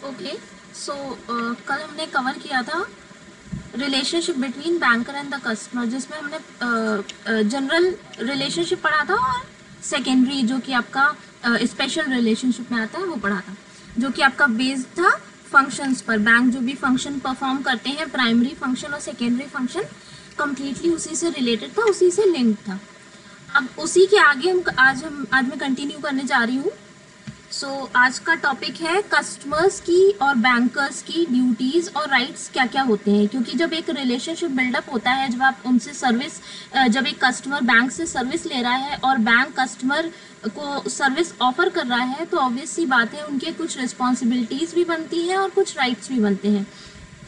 Okay so कल हमने cover किया था relationship between banker and the customer, जिसमें हमने जनरल रिलेशनशिप पढ़ा था और सेकेंडरी जो कि आपका स्पेशल रिलेशनशिप में आता है वो पढ़ा था, जो कि आपका बेस्ड था फंक्शंस पर। बैंक जो भी फंक्शन परफॉर्म करते हैं, प्राइमरी फंक्शन और सेकेंडरी फंक्शन, कंप्लीटली उसी से रिलेटेड था, उसी से लिंक था। अब उसी के आगे आज मैं कंटिन्यू करने जा रही हूँ। सो आज का टॉपिक है कस्टमर्स की और बैंकर्स की ड्यूटीज़ और राइट्स क्या क्या होते हैं। क्योंकि जब एक रिलेशनशिप बिल्डअप होता है, जब आप उनसे सर्विस, जब एक कस्टमर बैंक से सर्विस ले रहा है और बैंक कस्टमर को सर्विस ऑफर कर रहा है, तो ऑब्वियस सी बात है उनके कुछ रिस्पॉन्सिबिलिटीज़ भी बनती हैं और कुछ राइट्स भी बनते हैं।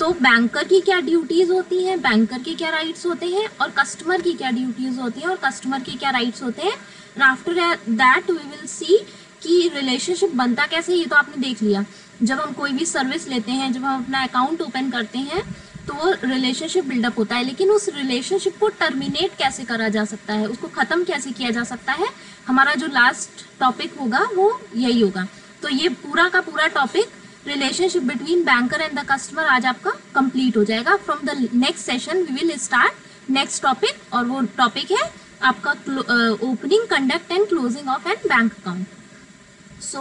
तो बैंकर की क्या ड्यूटीज़ होती हैं, बैंकर के क्या राइट्स होते हैं, और कस्टमर की क्या ड्यूटीज़ होती हैं और कस्टमर के क्या राइट्स होते हैं। After that we will see कि रिलेशनशिप बनता कैसे। ये तो आपने देख लिया, जब हम कोई भी सर्विस लेते हैं, जब हम अपना अकाउंट ओपन करते हैं, तो वो रिलेशनशिप बिल्डअप होता है। लेकिन उस रिलेशनशिप को टर्मिनेट कैसे करा जा सकता है, उसको ख़त्म कैसे किया जा सकता है, हमारा जो लास्ट टॉपिक होगा वो यही होगा। तो ये पूरा का पूरा topic relationship between banker and the customer आज आपका कंप्लीट हो जाएगा। From the next session we will start next topic, और वो टॉपिक है आपका opening, conduct and closing of an bank account. So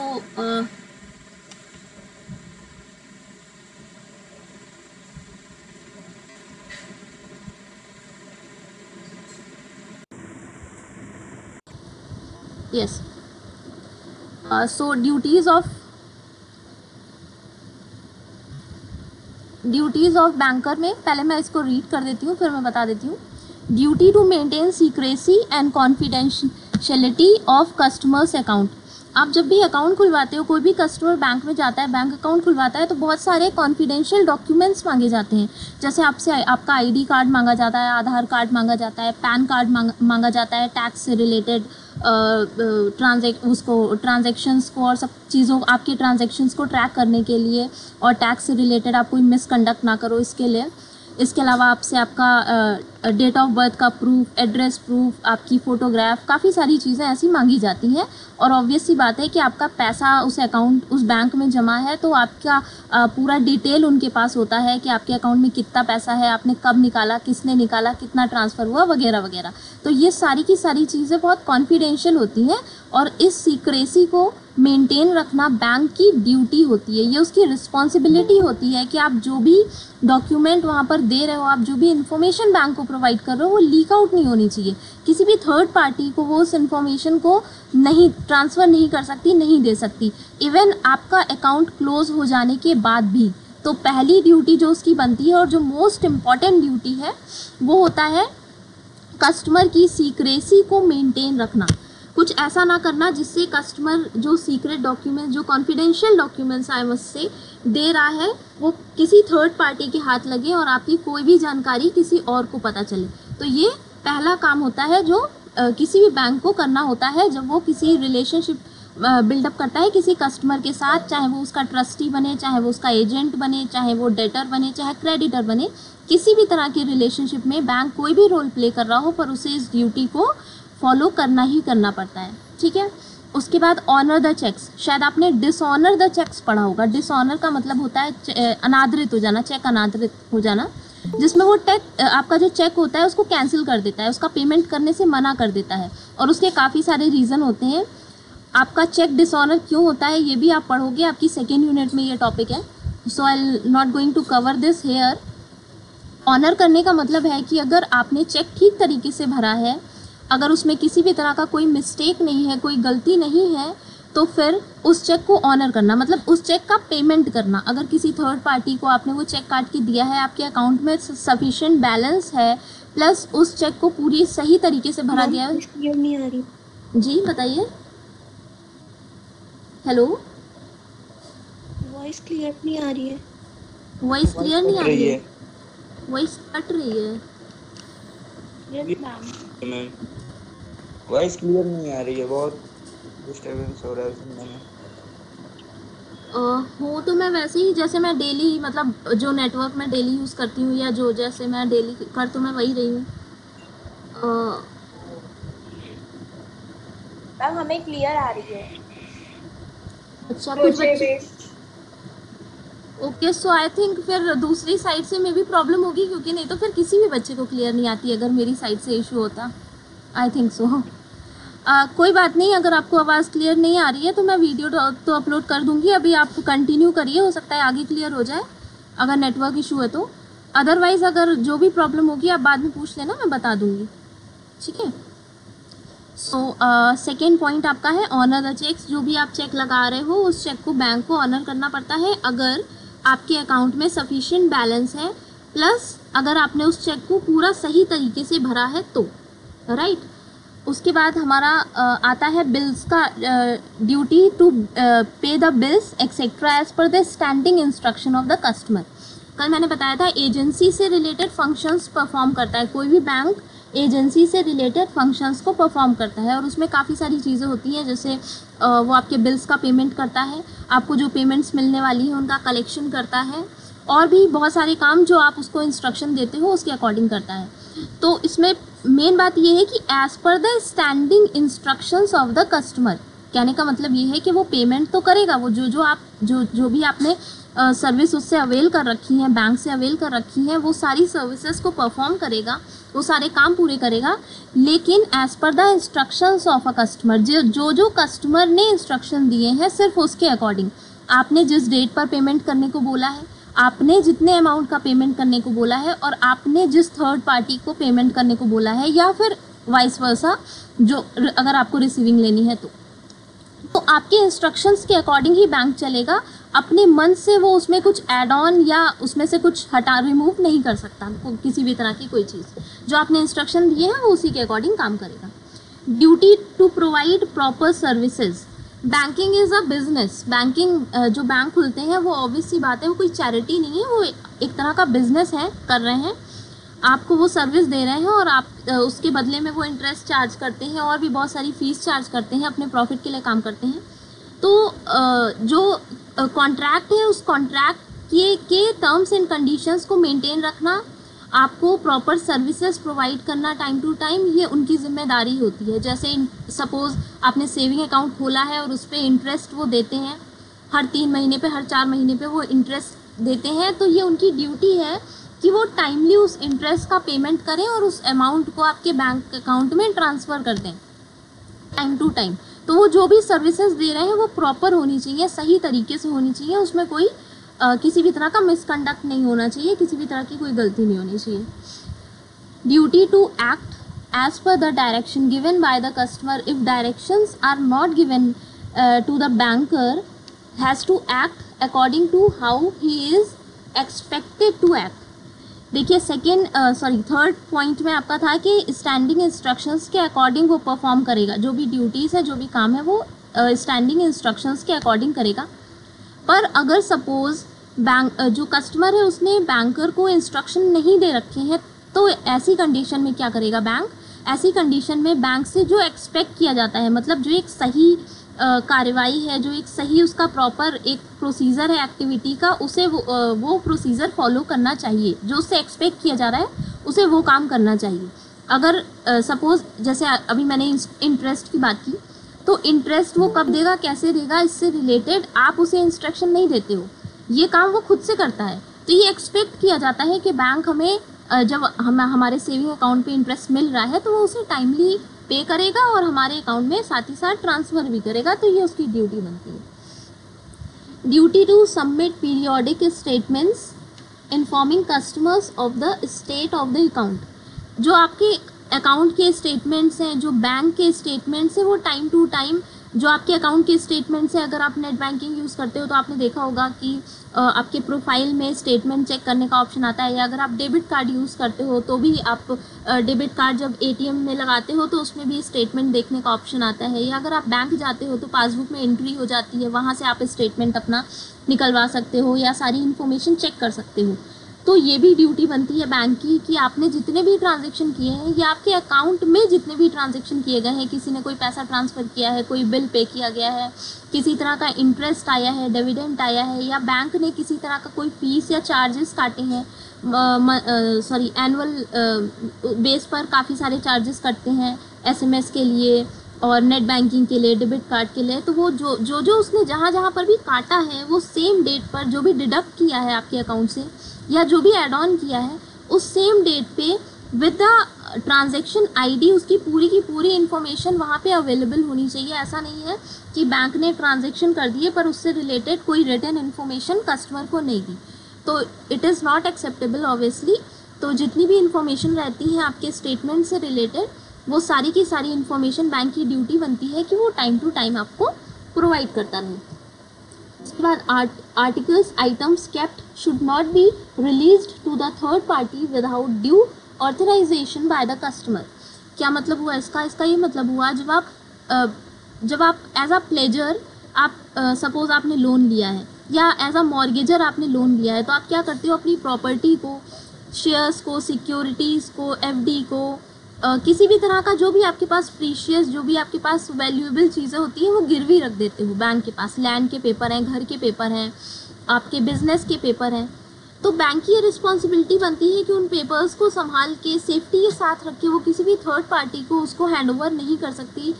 yes, so duties of banker में पहले मैं इसको रीड कर देती हूँ, फिर मैं बता देती हूँ। Duty to maintain secrecy and confidentiality of customers account. आप जब भी अकाउंट खुलवाते हो, कोई भी कस्टमर बैंक में जाता है, बैंक अकाउंट खुलवाता है, तो बहुत सारे कॉन्फिडेंशियल डॉक्यूमेंट्स मांगे जाते हैं। जैसे आपसे आपका आईडी कार्ड मांगा जाता है, आधार कार्ड मांगा जाता है, पैन कार्ड मांगा जाता है, टैक्स से रिलेटेड ट्रांजेक्शन्स को और सब चीज़ों, आपके ट्रांजेक्शन्स को ट्रैक करने के लिए, और टैक्स से रिलेटेड आप कोई मिसकंडक्ट ना करो इसके लिए। इसके अलावा आपसे आपका डेट ऑफ बर्थ का प्रूफ, एड्रेस प्रूफ, आपकी फ़ोटोग्राफ, काफ़ी सारी चीज़ें ऐसी मांगी जाती हैं। और ऑब्वियस सी बात है कि आपका पैसा उस अकाउंट, उस बैंक में जमा है, तो आपका पूरा डिटेल उनके पास होता है कि आपके अकाउंट में कितना पैसा है, आपने कब निकाला, किसने निकाला, कितना ट्रांसफ़र हुआ, वगैरह वगैरह। तो ये सारी की सारी चीज़ें बहुत कॉन्फिडेंशियल होती हैं, और इस सीक्रेसी को मेंटेन रखना बैंक की ड्यूटी होती है। ये उसकी रिस्पॉन्सिबिलिटी होती है कि आप जो भी डॉक्यूमेंट वहाँ पर दे रहे हो, आप जो भी इन्फॉर्मेशन बैंक को प्रोवाइड कर रहे हो, वो लीक आउट नहीं होनी चाहिए। किसी भी थर्ड पार्टी को वो उस इन्फॉर्मेशन को नहीं ट्रांसफ़र नहीं कर सकती, नहीं दे सकती। इवन आपका अकाउंट क्लोज हो जाने के बाद भी, तो पहली ड्यूटी जो उसकी बनती है और जो मोस्ट इम्पॉर्टेंट ड्यूटी है, वो होता है कस्टमर की सीक्रेसी को मेंटेन रखना। कुछ ऐसा ना करना जिससे कस्टमर जो सीक्रेट डॉक्यूमेंट, जो कॉन्फिडेंशियल डॉक्यूमेंट्स आई मस्ट से दे रहा है, वो किसी थर्ड पार्टी के हाथ लगे और आपकी कोई भी जानकारी किसी और को पता चले। तो ये पहला काम होता है जो किसी भी बैंक को करना होता है जब वो किसी रिलेशनशिप बिल्डअप करता है किसी कस्टमर के साथ, चाहे वो उसका ट्रस्टी बने, चाहे वो उसका एजेंट बने, चाहे वो डेटर बने, चाहे क्रेडिटर बने। किसी भी तरह की रिलेशनशिप में बैंक कोई भी रोल प्ले कर रहा हो, पर उसे इस ड्यूटी को फॉलो करना ही करना पड़ता है। ठीक है। उसके बाद ऑनर द चेक्स। शायद आपने डिसऑनर द चेक्स पढ़ा होगा। डिसऑनर का मतलब होता है अनादरित हो जाना, चेक अनादरित हो जाना, जिसमें वो आपका जो चेक होता है उसको कैंसिल कर देता है, उसका पेमेंट करने से मना कर देता है, और उसके काफ़ी सारे रीज़न होते हैं। आपका चेक डिसऑनर क्यों होता है ये भी आप पढ़ोगे, आपकी सेकेंड यूनिट में ये टॉपिक है। So I not going to cover this here. Honour करने का मतलब है कि अगर आपने चेक ठीक तरीके से भरा है, अगर उसमें किसी भी तरह का कोई मिस्टेक नहीं है, कोई गलती नहीं है, तो फिर उस चेक को ऑनर करना, मतलब उस चेक का पेमेंट करना। अगर किसी थर्ड पार्टी को आपने वो चेक काट के दिया है, आपके अकाउंट में सफिशिएंट बैलेंस है, प्लस उस चेक को पूरी सही तरीके से भरा गया है। क्लियर नहीं आ रही। जी बताइए। हेलो, वॉइस क्लियर नहीं आ रही है। वॉइस क्लियर नहीं आ रही है, वॉइस कट रही है। Yes ma'am. वॉइस क्लियर नहीं आ रही है, बहुत डिस्टर्बेंस हो रहा है सुनने में। हूँ तो मैं वैसे ही, जैसे मैं डेली, मतलब जो नेटवर्क मैं डेली यूज़ करती हूँ, या जो जैसे मैं डेली कर, तो मैं वही रही हूँ। मैम हमें क्लियर आ रही है। अच्छा, कुछ बच्चे ओके, सो आई थिंक फिर दूसरी साइड से मे भी प्रॉब्लम होगी, क्योंकि नहीं तो फिर किसी भी बच्चे को क्लियर नहीं आती अगर मेरी साइड से इशू होता। I think so. कोई बात नहीं, अगर आपको आवाज़ क्लियर नहीं आ रही है तो मैं वीडियो तो अपलोड कर दूंगी। अभी आप कंटिन्यू करिए, हो सकता है आगे क्लियर हो जाए अगर नेटवर्क इशू है तो। अदरवाइज़ अगर जो भी प्रॉब्लम होगी आप बाद में पूछ लेना, मैं बता दूंगी, ठीक है। सो सेकेंड पॉइंट आपका है ऑनर द चेक्स। जो भी आप चेक लगा रहे हो उस चेक को बैंक को ऑनर करना पड़ता है अगर आपके अकाउंट में सफिशिएंट बैलेंस है, प्लस अगर आपने उस चेक को पूरा सही तरीके से भरा है तो, राइट। उसके बाद हमारा आता है बिल्स का duty to pay the bills etcetera as per the standing instruction of the customer. कल मैंने बताया था एजेंसी से रिलेटेड फंक्शंस परफॉर्म करता है, कोई भी बैंक एजेंसी से रिलेटेड फंक्शंस को परफॉर्म करता है और उसमें काफ़ी सारी चीज़ें होती हैं, जैसे वो आपके बिल्स का पेमेंट करता है, आपको जो पेमेंट्स मिलने वाली हैं उनका कलेक्शन करता है, और भी बहुत सारे काम जो आप उसको इंस्ट्रक्शन देते हो उसके अकॉर्डिंग करता है। तो इसमें मेन बात ये है कि as per the standing instructions of the customer, कहने का मतलब ये है कि वो पेमेंट तो करेगा, वो जो भी आपने सर्विस उससे अवेल कर रखी है, बैंक से अवेल कर रखी हैं, वो सारी सर्विसेज को परफॉर्म करेगा, वो सारे काम पूरे करेगा, लेकिन as per the instructions of a customer, जो कस्टमर ने इंस्ट्रक्शन दिए हैं सिर्फ उसके अकॉर्डिंग। आपने जिस डेट पर पेमेंट करने को बोला है, आपने जितने अमाउंट का पेमेंट करने को बोला है, और आपने जिस थर्ड पार्टी को पेमेंट करने को बोला है, या फिर वाइस वर्सा, जो अगर आपको रिसीविंग लेनी है तो आपके इंस्ट्रक्शंस के अकॉर्डिंग ही बैंक चलेगा। अपने मन से वो उसमें कुछ ऐड ऑन या उसमें से कुछ रिमूव नहीं कर सकता, किसी भी तरह की कोई चीज़। जो आपने इंस्ट्रक्शन दिए हैं वो उसी के अकॉर्डिंग काम करेगा। Duty to provide proper services. Banking is a business. Banking जो बैंक खुलते हैं वो ऑब्वियस सी बात है, वो कोई चैरिटी नहीं है, वो एक तरह का बिजनेस है, कर रहे हैं, आपको वो सर्विस दे रहे हैं और आप उसके बदले में वो इंटरेस्ट चार्ज करते हैं और भी बहुत सारी फ़ीस चार्ज करते हैं, अपने प्रॉफिट के लिए काम करते हैं। तो जो कॉन्ट्रैक्ट है उस कॉन्ट्रैक्ट के टर्म्स एंड कंडीशंस को मेंटेन रखना, आपको प्रॉपर सर्विसेज प्रोवाइड करना टाइम टू टाइम, ये उनकी जिम्मेदारी होती है। जैसे सपोज़ आपने सेविंग अकाउंट खोला है और उस पर इंटरेस्ट वो देते हैं, हर 3 महीने पे, हर 4 महीने पे वो इंटरेस्ट देते हैं, तो ये उनकी ड्यूटी है कि वो टाइमली उस इंटरेस्ट का पेमेंट करें और उस अमाउंट को आपके बैंक अकाउंट में ट्रांसफ़र कर दें टाइम टू टाइम। तो वो जो भी सर्विसेज दे रहे हैं वो प्रॉपर होनी चाहिए, सही तरीके से होनी चाहिए, उसमें कोई किसी भी तरह का मिसकंडक्ट नहीं होना चाहिए, किसी भी तरह की कोई गलती नहीं होनी चाहिए। Duty to act as per the direction given by the customer. If directions are not given to the banker, has to act according to how he is expected to act. देखिए थर्ड पॉइंट में आपका था कि standing instructions के according वो perform करेगा, जो भी ड्यूटीज़ है, जो भी काम है, वो स्टैंडिंग इंस्ट्रक्शंस के अकॉर्डिंग करेगा। पर अगर सपोज़ जो कस्टमर है उसने बैंकर को इंस्ट्रक्शन नहीं दे रखे हैं, तो ऐसी कंडीशन में क्या करेगा बैंक? ऐसी कंडीशन में बैंक से जो एक्सपेक्ट किया जाता है, मतलब जो एक सही कार्रवाई है, जो एक सही उसका प्रॉपर एक प्रोसीजर है एक्टिविटी का, उसे वो प्रोसीजर फॉलो करना चाहिए। जो उससे एक्सपेक्ट किया जा रहा है उसे वो काम करना चाहिए। अगर सपोज़ जैसे अभी मैंने इंटरेस्ट की बात की, तो इंटरेस्ट वो कब देगा, कैसे देगा, इससे रिलेटेड आप उसे इंस्ट्रक्शन नहीं देते हो, ये काम वो खुद से करता है। तो ये एक्सपेक्ट किया जाता है कि बैंक हमें जब हमारे सेविंग अकाउंट पे इंटरेस्ट मिल रहा है तो वो उसे टाइमली पे करेगा और हमारे अकाउंट में साथ ही साथ ट्रांसफ़र भी करेगा, तो ये उसकी ड्यूटी बनती है। Duty to submit periodic statements informing customers of the state of the account. जो आपके अकाउंट के स्टेटमेंट्स हैं, जो बैंक के स्टेटमेंट्स हैं, वो टाइम टू टाइम, जो आपके अकाउंट के स्टेटमेंट्स हैं, अगर आप नेट बैंकिंग यूज़ करते हो तो आपने देखा होगा कि आपके प्रोफाइल में स्टेटमेंट चेक करने का ऑप्शन आता है, या अगर आप डेबिट कार्ड यूज़ करते हो तो भी आप डेबिट कार्ड जब एटीएम में लगाते हो तो उसमें भी स्टेटमेंट देखने का ऑप्शन आता है, या अगर आप बैंक जाते हो तो पासबुक में एंट्री हो जाती है, वहाँ से आप स्टेटमेंट अपना निकलवा सकते हो या सारी इन्फॉर्मेशन चेक कर सकते हो। तो ये भी ड्यूटी बनती है बैंक की कि आपने जितने भी ट्रांजैक्शन किए हैं या आपके अकाउंट में जितने भी ट्रांजैक्शन किए गए हैं, किसी ने कोई पैसा ट्रांसफ़र किया है, कोई बिल पे किया गया है, किसी तरह का इंटरेस्ट आया है, डिविडेंड आया है, या बैंक ने किसी तरह का कोई फीस या चार्जेस काटे हैं, एनुअल बेस पर काफ़ी सारे चार्जेस कटते हैं SMS के लिए, और नेट बैंकिंग के लिए, डेबिट कार्ड के लिए, तो वो जो उसने जहाँ जहाँ पर भी काटा है वो सेम डेट पर जो भी डिडक्ट किया है आपके अकाउंट से या जो भी ऐड ऑन किया है उस सेम डेट पे विद द ट्रांजैक्शन आईडी उसकी पूरी की पूरी इन्फॉर्मेशन वहाँ पे अवेलेबल होनी चाहिए। ऐसा नहीं है कि बैंक ने ट्रांजैक्शन कर दिए पर उससे रिलेटेड कोई रिटन इन्फॉर्मेशन कस्टमर को नहीं दी, तो it is not acceptable obviously. तो जितनी भी इन्फॉर्मेशन रहती है आपके स्टेटमेंट से रिलेटेड वो सारी की सारी इन्फॉर्मेशन बैंक की ड्यूटी बनती है कि वो टाइम टू टाइम आपको प्रोवाइड करता रहे। इसके बाद articles items kept should not be released to the third party without due authorisation by the customer. क्या मतलब हुआ इसका ये मतलब हुआ जब आप एज अ प्लेजर आप सपोज आपने लोन लिया है या एज अ मॉर्गेजर आपने लोन लिया है, तो आप क्या करते हो अपनी प्रॉपर्टी को, शेयर्स को, सिक्योरिटीज़ को, एफडी को, किसी भी तरह का जो भी आपके पास प्रीशियस, जो भी आपके पास वैल्यूएबल चीज़ें होती हैं वो गिरवी रख देते हो बैंक के पास। लैंड के पेपर हैं, घर के पेपर हैं, आपके बिजनेस के पेपर हैं, तो बैंक की ये रिस्पॉन्सिबिलिटी बनती है कि उन पेपर्स को संभाल के सेफ्टी के साथ रख के वो किसी भी थर्ड पार्टी को उसको हैंड ओवर नहीं कर सकती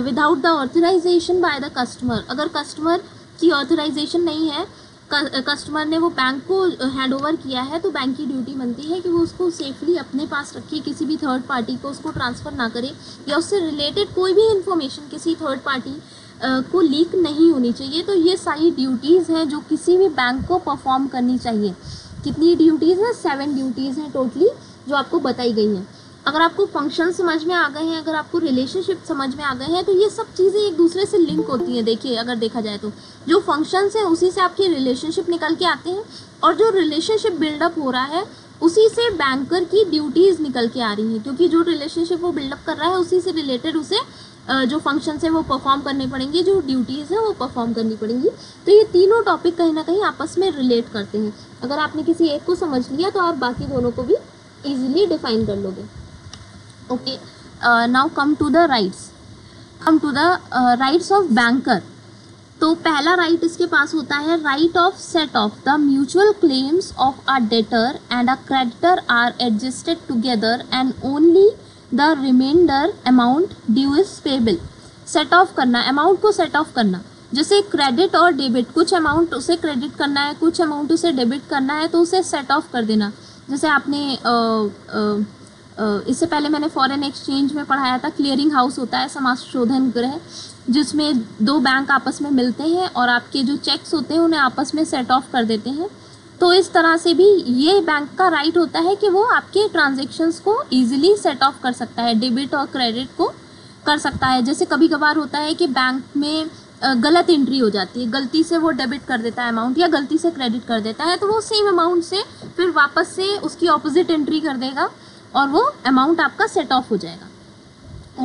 without the authorisation by the customer. अगर कस्टमर की ऑथराइजेशन नहीं है, कस्टमर ने वो बैंक को हैंड ओवर किया है, तो बैंक की ड्यूटी बनती है कि वो उसको सेफली अपने पास रखे, किसी भी थर्ड पार्टी को उसको ट्रांसफ़र ना करे या उससे रिलेटेड कोई भी इन्फॉर्मेशन किसी थर्ड पार्टी को लीक नहीं होनी चाहिए। तो ये सारी ड्यूटीज़ हैं जो किसी भी बैंक को परफॉर्म करनी चाहिए। कितनी ड्यूटीज़ हैं? 7 ड्यूटीज़ हैं टोटली जो आपको बताई गई हैं। अगर आपको फंक्शन समझ में आ गए हैं, अगर आपको रिलेशनशिप समझ में आ गए हैं, तो ये सब चीज़ें एक दूसरे से लिंक होती हैं। देखिए अगर देखा जाए तो जो फंक्शंस हैं उसी से आपके रिलेशनशिप निकल के आते हैं और जो रिलेशनशिप बिल्डअप हो रहा है उसी से बैंकर की ड्यूटीज़ निकल के आ रही हैं, क्योंकि जो रिलेशनशिप वो बिल्डअप कर रहा है उसी से रिलेटेड उसे जो फंक्शंस है वो परफॉर्म करने पड़ेंगे, जो ड्यूटीज़ है वो परफॉर्म करनी पड़ेंगी। तो ये तीनों टॉपिक कहीं ना कहीं आपस में रिलेट करते हैं। अगर आपने किसी एक को समझ लिया तो आप बाकी दोनों को भी ईजिली डिफाइन कर लोगे। Okay, now come to the rights of banker. तो पहला राइट इसके पास होता है right of set off the mutual claims of a debtor and a creditor are adjusted together and only the remainder amount due is payable. Set off करना, amount को set off करना, जैसे क्रेडिट और debit, कुछ amount उसे credit करना है, कुछ अमाउंट उसे डेबिट करना है, तो उसे सेट ऑफ कर देना। जैसे आपने इससे पहले मैंने फॉरेन एक्सचेंज में पढ़ाया था, क्लियरिंग हाउस होता है, समाशोधन गृह, जिसमें दो बैंक आपस में मिलते हैं और आपके जो चेक्स होते हैं उन्हें आपस में सेट ऑफ कर देते हैं। तो इस तरह से भी ये बैंक का राइट होता है कि वो आपके ट्रांजैक्शंस को ईजिली सेट ऑफ कर सकता है, डेबिट और क्रेडिट को कर सकता है। जैसे कभी कभार होता है कि बैंक में गलत एंट्री हो जाती है, गलती से वो डेबिट कर देता है अमाउंट या गलती से क्रेडिट कर देता है, तो वो सेम अमाउंट से फिर वापस से उसकी ऑपोजिट एंट्री कर देगा और वो अमाउंट आपका सेट ऑफ हो जाएगा।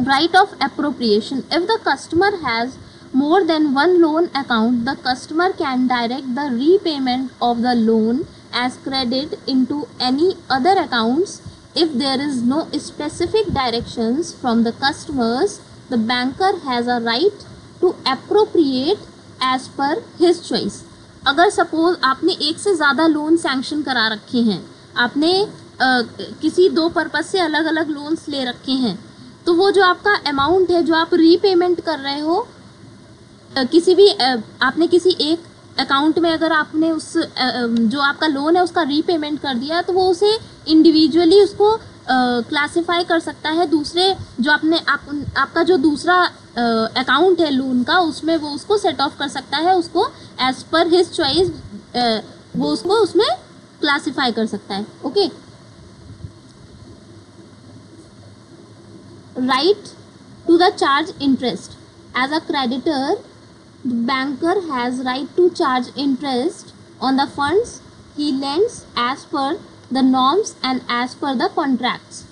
Right of appropriation, if the customer has more than one loan account, the customer can direct the repayment of the loan as credit into any other accounts. If there is no specific directions from the customers, the banker has a right to appropriate as per his choice. अगर suppose आपने एक से ज़्यादा loan sanction करा रखे हैं, आपने किसी दो पर्पज़ से अलग अलग लोन्स ले रखे हैं, तो वो जो आपका अमाउंट है जो आप रीपेमेंट कर रहे हो, किसी भी आपने किसी एक अकाउंट में अगर आपने उस जो आपका लोन है उसका रीपेमेंट कर दिया, तो वो उसे इंडिविजुअली उसको क्लासिफाई कर सकता है। दूसरे जो आपका जो दूसरा अकाउंट है लोन का, उसमें वो उसको सेट ऑफ कर सकता है, उसको एज पर हिज चॉइस वो उसको उसमें क्लासिफाई कर सकता है। Okay, right to the charge interest, as a creditor the banker has right to charge interest on the funds he lends as per the norms and as per the contracts.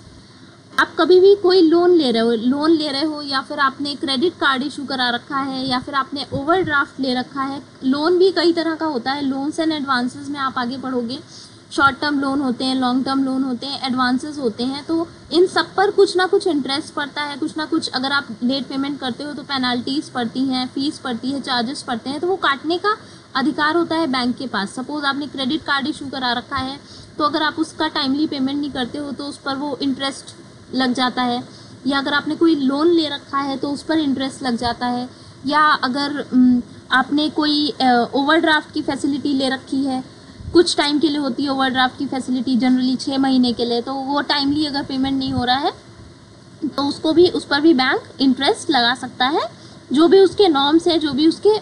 आप कभी भी कोई loan ले रहे हो या फिर आपने क्रेडिट कार्ड इशू करा रखा है या फिर आपने ओवरड्राफ्ट ले रखा है। लोन भी कई तरह का होता है, लोन्स एंड एडवांसेस में आप आगे पढ़ोगे। शॉर्ट टर्म लोन होते हैं, लॉन्ग टर्म लोन होते हैं, एडवांसेस होते हैं, तो इन सब पर कुछ ना कुछ इंटरेस्ट पड़ता है, कुछ ना कुछ। अगर आप लेट पेमेंट करते हो तो पेनल्टीज़ पड़ती हैं, फीस पड़ती है, चार्जेस पड़ते हैं, तो वो काटने का अधिकार होता है बैंक के पास। सपोज़ आपने क्रेडिट कार्ड इशू करा रखा है, तो अगर आप उसका टाइमली पेमेंट नहीं करते हो तो उस पर वो इंटरेस्ट लग जाता है। या अगर आपने कोई लोन ले रखा है तो उस पर इंटरेस्ट लग जाता है, या अगर आपने कोई ओवरड्राफ्ट की फैसिलिटी ले रखी है, कुछ टाइम के लिए होती है ओवरड्राफ्ट की फैसिलिटी, जनरली 6 महीने के लिए, तो वो टाइमली अगर पेमेंट नहीं हो रहा है तो उसको भी, उस पर भी बैंक इंटरेस्ट लगा सकता है, जो भी उसके नॉर्म्स है, जो भी उसके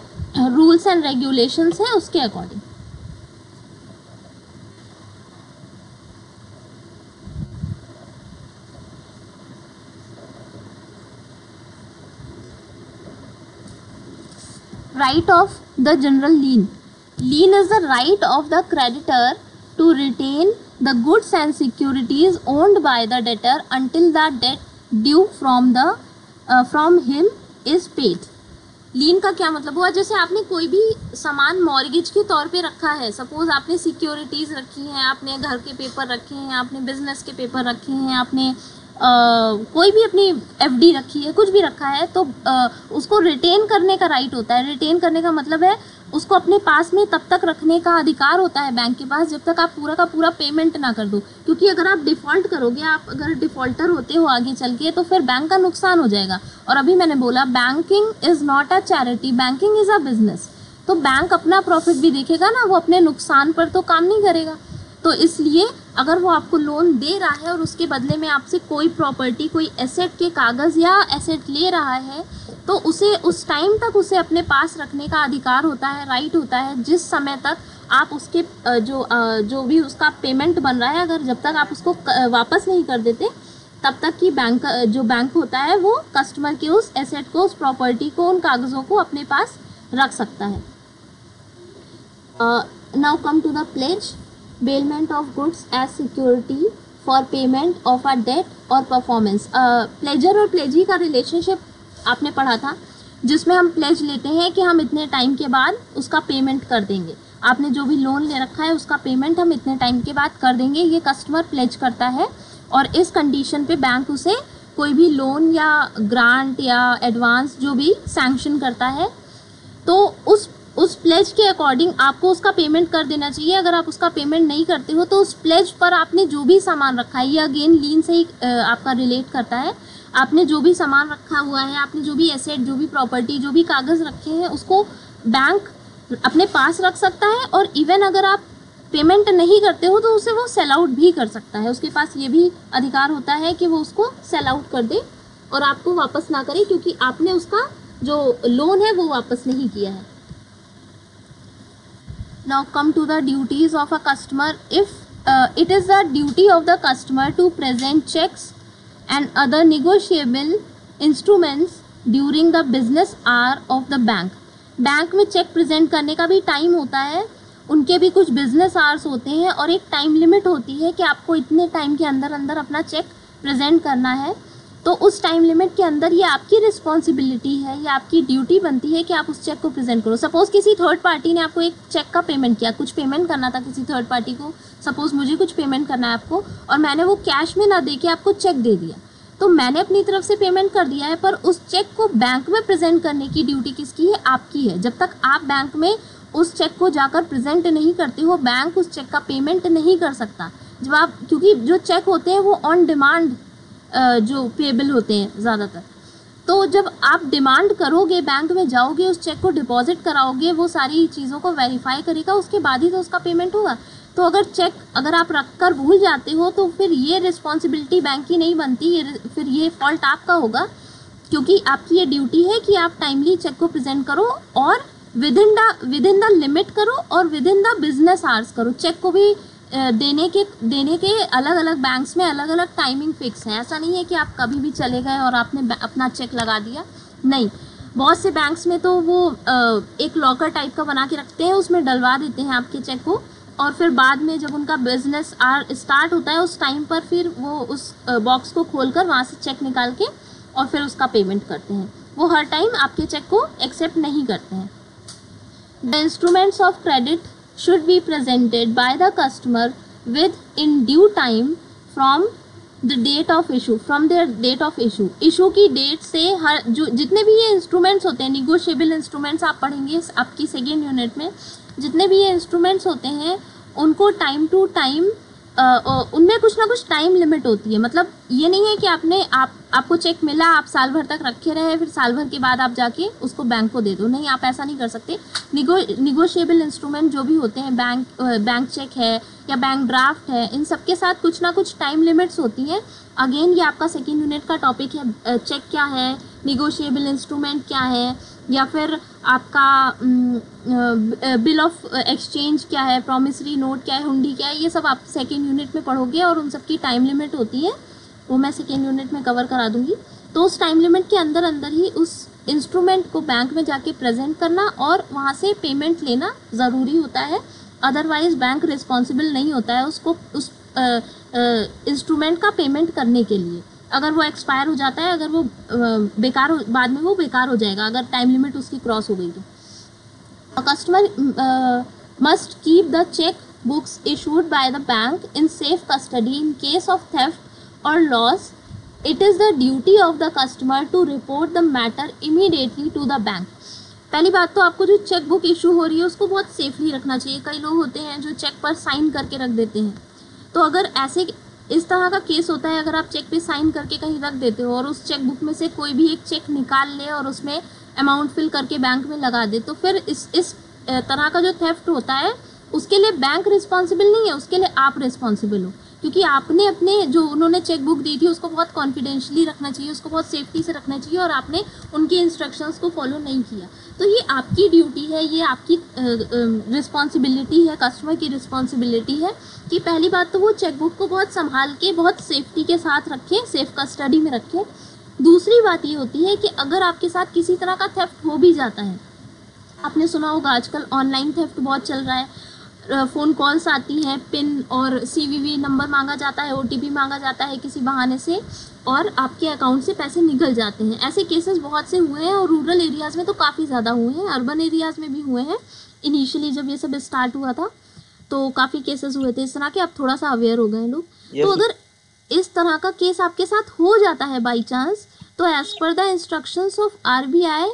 रूल्स एंड रेगुलेशंस हैं उसके according. Right of the general lien. Lien is the right of the creditor to retain the goods and securities owned by the debtor until the debt due from him is paid. लीन का क्या मतलब हुआ, जैसे आपने कोई भी सामान mortgage के तौर पे रखा है, सपोज आपने सिक्योरिटीज़ रखी हैं, आपने घर के पेपर रखे हैं, आपने बिजनेस के पेपर रखे हैं, आपने कोई भी अपनी एफडी रखी है, कुछ भी रखा है, तो उसको रिटेन करने का राइट होता है। रिटेन करने का मतलब है उसको अपने पास में तब तक रखने का अधिकार होता है बैंक के पास जब तक आप पूरा का पूरा पेमेंट ना कर दो, क्योंकि अगर आप डिफ़ॉल्ट करोगे, आप अगर डिफ़ॉल्टर होते हो आगे चल के, तो फिर बैंक का नुकसान हो जाएगा। और अभी मैंने बोला banking is not a charity, banking is a business. तो बैंक अपना प्रॉफिट भी देखेगा ना, वो अपने नुकसान पर तो काम नहीं करेगा। तो इसलिए अगर वो आपको लोन दे रहा है और उसके बदले में आपसे कोई प्रॉपर्टी, कोई एसेट के कागज़ या एसेट ले रहा है, तो उसे उस टाइम तक उसे अपने पास रखने का अधिकार होता है, राइट होता है, जिस समय तक आप उसके जो भी उसका पेमेंट बन रहा है, अगर जब तक आप उसको वापस नहीं कर देते तब तक कि बैंक होता है वो कस्टमर के उस एसेट को, उस प्रॉपर्टी को, उन कागज़ों को अपने पास रख सकता है। Now come to the pledge. Bailment of goods as security for payment of a debt और परफॉर्मेंस। प्लेजर और प्लेजी का रिलेशनशिप आपने पढ़ा था, जिसमें हम प्लेज लेते हैं कि हम इतने टाइम के बाद उसका पेमेंट कर देंगे। आपने जो भी लोन ले रखा है उसका पेमेंट हम इतने टाइम के बाद कर देंगे, ये कस्टमर प्लेज करता है, और इस कंडीशन पे बैंक उसे कोई भी लोन या ग्रांट या एडवांस जो भी सैंक्शन करता है, तो उस प्लेज के अकॉर्डिंग आपको उसका पेमेंट कर देना चाहिए। अगर आप उसका पेमेंट नहीं करते हो तो उस प्लेज पर आपने जो भी सामान रखा है, ये अगेन लीन से ही आपका रिलेट करता है, आपने जो भी सामान रखा हुआ है, आपने जो भी एसेट, जो भी प्रॉपर्टी, जो भी कागज़ रखे हैं, उसको बैंक अपने पास रख सकता है। और इवन अगर आप पेमेंट नहीं करते हो तो उसे वो सेल आउट भी कर सकता है। उसके पास ये भी अधिकार होता है कि वो उसको सेल आउट कर दे और आपको वापस ना करे, क्योंकि आपने उसका जो लोन है वो वापस नहीं किया है। Now come to the duties of a customer. If it is the duty of the customer to present checks and other negotiable instruments during the business hour of the bank. Bank में check present करने का भी time होता है, उनके भी कुछ business hours होते हैं और एक टाइम लिमिट होती है कि आपको इतने टाइम के अंदर अंदर अपना चेक प्रेजेंट करना है। तो उस टाइम लिमिट के अंदर ये आपकी रिस्पॉन्सिबिलिटी है, ये आपकी ड्यूटी बनती है कि आप उस चेक को प्रेजेंट करो। सपोज़ किसी थर्ड पार्टी ने आपको एक चेक का पेमेंट किया, कुछ पेमेंट करना था किसी थर्ड पार्टी को, सपोज़ मुझे कुछ पेमेंट करना है आपको, और मैंने वो कैश में ना दे के आपको चेक दे दिया, तो मैंने अपनी तरफ से पेमेंट कर दिया है, पर उस चेक को बैंक में प्रेजेंट करने की ड्यूटी किसकी है? आपकी है। जब तक आप बैंक में उस चेक को जाकर प्रेजेंट नहीं करते हो, बैंक उस चेक का पेमेंट नहीं कर सकता। जब आप, क्योंकि जो चेक होते हैं वो ऑन डिमांड जो पेबल होते हैं ज़्यादातर, तो जब आप डिमांड करोगे, बैंक में जाओगे, उस चेक को डिपॉजिट कराओगे, वो सारी चीज़ों को वेरीफाई करेगा, उसके बाद ही तो उसका पेमेंट होगा। तो अगर चेक अगर आप रख कर भूल जाते हो तो फिर ये रिस्पॉन्सिबिलिटी बैंक की नहीं बनती, फिर ये फॉल्ट आपका होगा, क्योंकि आपकी ये ड्यूटी है कि आप टाइमली चेक को प्रेजेंट करो और विद इन द लिमिट करो और with in the business hours करो। चेक को भी देने के अलग अलग बैंक्स में अलग अलग टाइमिंग फिक्स है। ऐसा नहीं है कि आप कभी भी चले गए और आपने अपना चेक लगा दिया, नहीं। बहुत से बैंक्स में तो वो एक लॉकर टाइप का बना के रखते हैं, उसमें डलवा देते हैं आपके चेक को, और फिर बाद में जब उनका बिजनेस स्टार्ट होता है उस टाइम पर फिर वो उस बॉक्स को खोलकर वहाँ से चेक निकाल के और फिर उसका पेमेंट करते हैं। वो हर टाइम आपके चेक को एक्सेप्ट नहीं करते हैं। The instruments of credit should be presented by the customer with in due time from the date of issue, from their date of issue। Issue की डेट से हर जो जितने भी ये इंस्ट्रूमेंट्स होते हैं, निगोशिएबल इंस्ट्रूमेंट्स आप पढ़ेंगे आपकी सेकेंड यूनिट में, जितने भी ये इंस्ट्रूमेंट्स होते हैं उनको टाइम टू टाइम उनमें कुछ ना कुछ टाइम लिमिट होती है। मतलब ये नहीं है कि आपको चेक मिला, आप साल भर तक रखे रहे, फिर साल भर के बाद आप जाके उसको बैंक को दे दो। नहीं, आप ऐसा नहीं कर सकते। निगोशिएबल इंस्ट्रूमेंट जो भी होते हैं, बैंक चेक है या बैंक ड्राफ्ट है, इन सब के साथ कुछ ना कुछ टाइम लिमिट्स होती हैं। अगेन ये आपका सेकेंड यूनिट का टॉपिक है। चेक क्या है, निगोशिएबल इंस्ट्रूमेंट क्या है, या फिर आपका बिल ऑफ एक्सचेंज क्या है, प्रॉमिसरी नोट क्या है, हुंडी क्या है, ये सब आप सेकेंड यूनिट में पढ़ोगे और उन सब की टाइम लिमिट होती है, वो मैं सेकेंड यूनिट में कवर करा दूंगी। तो उस टाइम लिमिट के अंदर ही उस इंस्ट्रूमेंट को बैंक में जाके प्रेजेंट करना और वहाँ से पेमेंट लेना ज़रूरी होता है। अदरवाइज़ बैंक रिस्पॉन्सिबल नहीं होता है उसको उस इंस्ट्रूमेंट का पेमेंट करने के लिए। अगर वो एक्सपायर हो जाता है, अगर वो बाद में वो बेकार हो जाएगा अगर टाइम लिमिट उसकी क्रॉस हो गई तो। Customer must keep the cheque books issued by the bank in safe custody in case of theft और loss. It is the duty of the customer to report the matter immediately to the bank. पहली बात तो आपको जो cheque book issue हो रही है उसको बहुत सेफली रखना चाहिए। कई लोग होते हैं जो चेक पर साइन करके रख देते हैं, तो अगर इस तरह का केस होता है, अगर आप चेक पे साइन करके कहीं रख देते हो और उस चेक बुक में से कोई भी एक चेक निकाल ले और उसमें अमाउंट फिल करके बैंक में लगा दे, तो फिर इस तरह का जो थेफ्ट होता है उसके लिए बैंक रिस्पॉन्सिबल नहीं है, उसके लिए आप रिस्पॉन्सिबल हो। क्योंकि आपने अपने जो उन्होंने चेक बुक दी थी उसको बहुत कॉन्फिडेंशियली रखना चाहिए, उसको बहुत सेफ्टी से रखना चाहिए, और आपने उनके इंस्ट्रक्शंस को फॉलो नहीं किया। तो ये आपकी ड्यूटी है, ये आपकी रिस्पॉन्सिबिलिटी है, कस्टमर की रिस्पॉन्सिबिलिटी है कि पहली बात तो वो चेक बुक को बहुत संभाल के बहुत सेफ्टी के साथ रखें, सेफ कस्टडी में रखें। दूसरी बात ये होती है कि अगर आपके साथ किसी तरह का थेफ्ट हो भी जाता है, आपने सुना होगा आजकल ऑनलाइन थेफ्ट बहुत चल रहा है, फ़ोन कॉल्स आती हैं, पिन और CVV नंबर मांगा जाता है, OTP मांगा जाता है किसी बहाने से, और आपके अकाउंट से पैसे निकल जाते हैं। ऐसे केसेस बहुत से हुए हैं और रूरल एरियाज़ में तो काफ़ी ज़्यादा हुए हैं, अर्बन एरियाज़ में भी हुए हैं। इनिशियली जब ये सब स्टार्ट हुआ था तो काफ़ी केसेस हुए थे इस तरह के। अब थोड़ा सा अवेयर हो गए हैं लोग। तो अगर इस तरह का केस आपके साथ हो जाता है बाई चांस, तो as per the instructions of RBI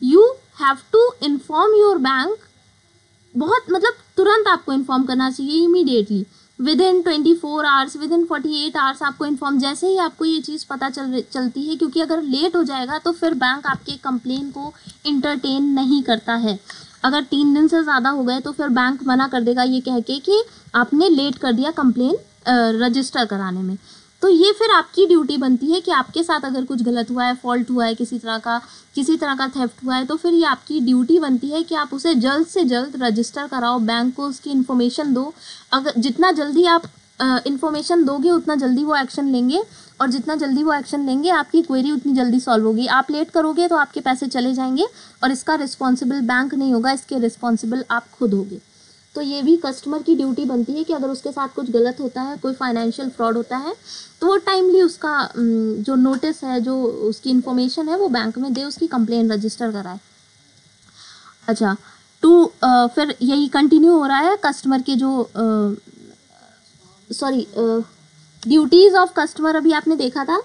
you have to inform your bank. बहुत मतलब तुरंत आपको इन्फॉर्म करना चाहिए, immediately, within 24 hours, within 48 hours आपको इन्फॉर्म, जैसे ही आपको ये चीज़ पता चलती है। क्योंकि अगर लेट हो जाएगा तो फिर बैंक आपके कंप्लेन को इंटरटेन नहीं करता है। अगर 3 दिन से ज़्यादा हो गए तो फिर बैंक मना कर देगा ये कह के कि आपने लेट कर दिया कंप्लेन रजिस्टर कराने में। तो ये फिर आपकी ड्यूटी बनती है कि आपके साथ अगर कुछ गलत हुआ है, फॉल्ट हुआ है, किसी तरह का थेफ्ट हुआ है, तो फिर ये आपकी ड्यूटी बनती है कि आप उसे जल्द से जल्द रजिस्टर कराओ, बैंक को उसकी इन्फॉर्मेशन दो। अगर जितना जल्दी आप इन्फॉर्मेशन दोगे उतना जल्दी वो एक्शन लेंगे, और जितना जल्दी वो एक्शन लेंगे आपकी क्वेरी उतनी जल्दी सॉल्व होगी। आप लेट करोगे तो आपके पैसे चले जाएंगे और इसका रिस्पॉन्सिबल बैंक नहीं होगा, इसके रिस्पॉन्सिबल आप खुद होगे। तो ये भी कस्टमर की ड्यूटी बनती है कि अगर उसके साथ कुछ गलत होता है, कोई फाइनेंशियल फ्रॉड होता है, तो वो टाइमली उसका जो नोटिस है, जो उसकी इन्फॉर्मेशन है, वो बैंक में दे, उसकी कंप्लेन रजिस्टर कराए। अच्छा, फिर यही कंटिन्यू हो रहा है कस्टमर के जो ड्यूटीज़ ऑफ कस्टमर अभी आपने देखा था।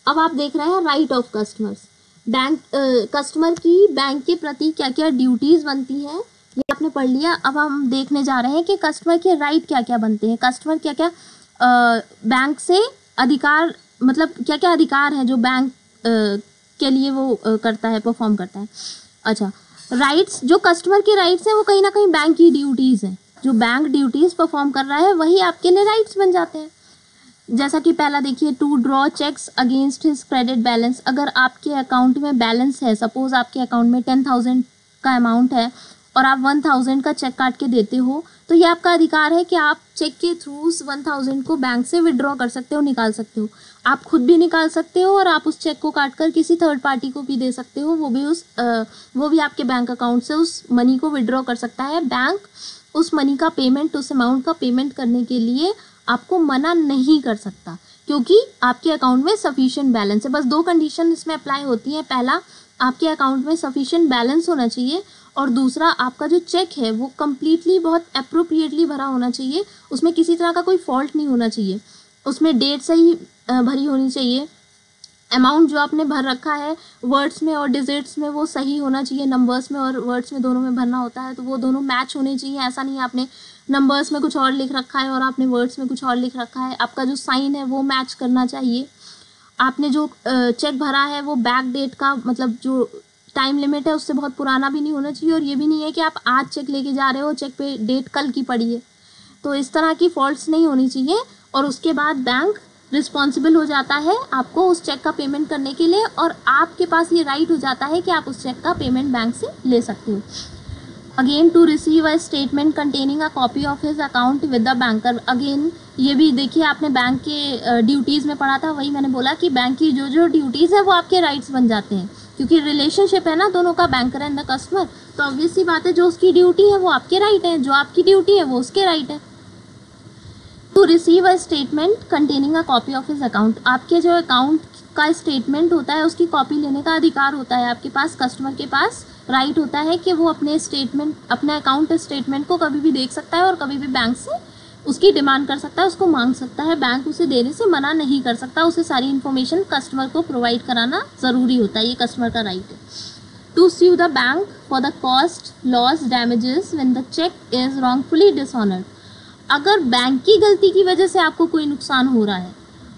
अब आप देख रहे हैं राइट ऑफ कस्टमर्स। कस्टमर की बैंक के प्रति क्या क्या ड्यूटीज़ बनती हैं, ये आपने पढ़ लिया। अब हम देखने जा रहे हैं कि कस्टमर के राइट क्या क्या बनते हैं, कस्टमर क्या क्या बैंक से अधिकार, मतलब क्या क्या अधिकार हैं जो बैंक के लिए वो करता है, परफॉर्म करता है। अच्छा, राइट्स, जो कस्टमर के राइट्स हैं वो कहीं ना कहीं बैंक की ड्यूटीज़ हैं। जो बैंक ड्यूटीज़ परफॉर्म कर रहा है वही आपके लिए राइट्स बन जाते हैं। जैसा कि पहला देखिए, to draw cheques against his credit balance. अगर आपके अकाउंट में बैलेंस है, सपोज आपके अकाउंट में 10,000 का अमाउंट है और आप 1,000 का चेक काट के देते हो, तो ये आपका अधिकार है कि आप चेक के थ्रू उस 1,000 को बैंक से विड्रॉ कर सकते हो, निकाल सकते हो। आप खुद भी निकाल सकते हो और आप उस चेक को काट कर किसी थर्ड पार्टी को भी दे सकते हो, वो भी आपके बैंक अकाउंट से उस मनी को विड्रॉ कर सकता है। बैंक उस मनी का पेमेंट, उस अमाउंट का पेमेंट करने के लिए आपको मना नहीं कर सकता, क्योंकि आपके अकाउंट में सफिशिएंट बैलेंस है। बस 2 कंडीशन इसमें अप्लाई होती हैं। पहला, आपके अकाउंट में सफिशिएंट बैलेंस होना चाहिए, और दूसरा, आपका जो चेक है वो कम्प्लीटली बहुत अप्रोप्रिएटली भरा होना चाहिए, उसमें किसी तरह का कोई फॉल्ट नहीं होना चाहिए, उसमें डेट सही भरी होनी चाहिए, अमाउंट जो आपने भर रखा है वर्ड्स में और डिजिट्स में वो सही होना चाहिए, नंबर्स में और वर्ड्स में दोनों में भरना होता है, तो वो दोनों मैच होने चाहिए। ऐसा नहीं है आपने नंबर्स में कुछ और लिख रखा है और आपने वर्ड्स में कुछ और लिख रखा है, आपका जो साइन है वो मैच करना चाहिए। आपने जो चेक भरा है वो बैक डेट का, मतलब जो टाइम लिमिट है उससे बहुत पुराना भी नहीं होना चाहिए, और ये भी नहीं है कि आप आज चेक लेके जा रहे हो, चेक पे डेट कल की पड़ी है। तो इस तरह की फॉल्ट्स नहीं होनी चाहिए। और उसके बाद बैंक रिस्पॉन्सिबल हो जाता है आपको उस चेक का पेमेंट करने के लिए, और आपके पास ये राइट हो जाता है कि आप उस चेक का पेमेंट बैंक से ले सकते हो। Again to receive a statement containing a copy of his account with the banker. Again ये भी देखिए, आपने बैंक के ड्यूटीज़ में पढ़ा था, वही मैंने बोला कि बैंक की जो जो ड्यूटीज़ है वो आपके राइट्स बन जाते हैं, क्योंकि रिलेशनशिप है ना दोनों का, बैंकर एंड द कस्टमर। तो ऑब्वियस सी बात है, जो उसकी ड्यूटी है वो आपके राइट है, जो आपकी ड्यूटी है वो उसके राइट है। To receive a statement containing a copy of his account, आपके जो अकाउंट का स्टेटमेंट होता है उसकी कॉपी लेने का अधिकार होता है आपके पास, कस्टमर के पास राइट होता है कि वो अपने स्टेटमेंट, अपने अकाउंट स्टेटमेंट को कभी भी देख सकता है और कभी भी बैंक से उसकी डिमांड कर सकता है, उसको मांग सकता है। बैंक उसे देने से मना नहीं कर सकता, उसे सारी इन्फॉर्मेशन कस्टमर को प्रोवाइड कराना ज़रूरी होता है, ये कस्टमर का राइट है। To sue the bank for the cost loss damages when the cheque is wrongfully dishonored। अगर बैंक की गलती की वजह से आपको कोई नुकसान हो रहा है,